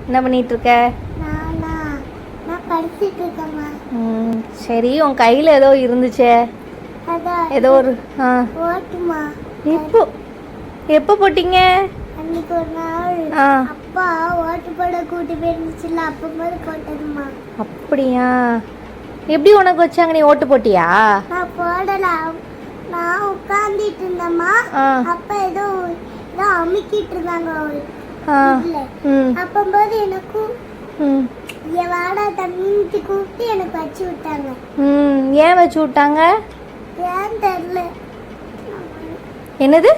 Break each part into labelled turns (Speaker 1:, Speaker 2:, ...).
Speaker 1: என்ன பண்ணிட்டு இருக்க?
Speaker 2: நான் படிச்சிட்டு இருக்கேம்மா.
Speaker 1: சரி, உன் கையில் ஏதோ இருந்துச்சே, ஏதோ ஒரு
Speaker 2: ஓட்டுமா.
Speaker 1: எப்போ போட்டீங்க?
Speaker 2: அன்னைக்கு ஒரு நாள் அப்பா ஓட்டு போட கூட்டி போயிருந்துச்சுல, அப்போது போட்டதுமா.
Speaker 1: அப்படியா? எப்படி உனக்கு வச்சாங்க? நீ ஓட்டு போட்டியா?
Speaker 2: நான் போடலாம், நான் உட்காந்துட்டு இருந்தேம்மா. அப்ப ஏதோ அமுக்கிட்டு இருந்தாங்க. அப்போது எனக்கும் வாடா தண்ணிட்டு கூப்பிட்டு எனக்கு வச்சு விட்டாங்க.
Speaker 1: ஏன் வச்சு விட்டாங்க?
Speaker 2: ஏன் தெரியல.
Speaker 1: என்னது?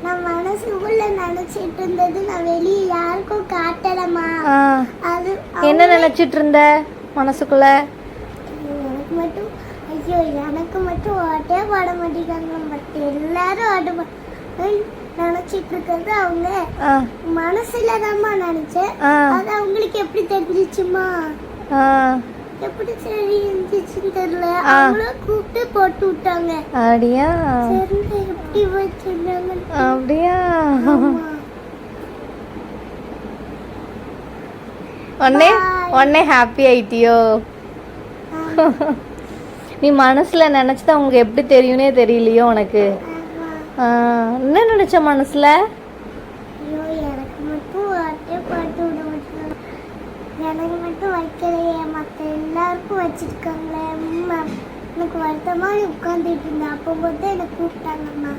Speaker 2: நான் மனசுக்குள்ள நினைச்சிட்டு இருந்தது நான் வெளியே யாருக்கும் காட்டலமா. அது
Speaker 1: என்ன நினைச்சிட்டு இருந்த மனசுக்குள்ள?
Speaker 2: எனக்கு மட்டும், ஐயோ எனக்கு மட்டும் ஓட்டே போட மாட்டேங்காங்க, மற்ற எல்லாரும் ஓட்ட நினைச்சிட்டு இருக்கிறது அவங்க மனசுலதாம்மா நினைச்சேன். அது அவங்களுக்கு எப்படி தெரிஞ்சிச்சுமா? எப்படி தெரிஞ்சிச்சுன்னு தெரியல. அவங்களும் கூப்பிட்டு போட்டு விட்டாங்க.
Speaker 1: அப்படியா?
Speaker 2: எப்படி வச்சிருந்தாங்க?
Speaker 1: அப்படியா? உடனே ஹாப்பி ஆயிட்டியோ? நீ மனசுல நினைச்சது உங்களுக்கு எப்படி தெரியும்னே தெரியலையோ உனக்கு? என்ன நினைச்ச மனசுல?
Speaker 2: எனக்கு மட்டும் வாட்டே போட்டு விட மாட்டாங்க, எனக்கு மட்டும் வைக்கலையே, மற்ற எல்லாருக்கும் வச்சிருக்காங்களே. எனக்கு வருத்தமா உட்காந்துட்டு இருந்தேன். அப்போ போது எனக்கு கூப்பிட்டாங்கம்மா.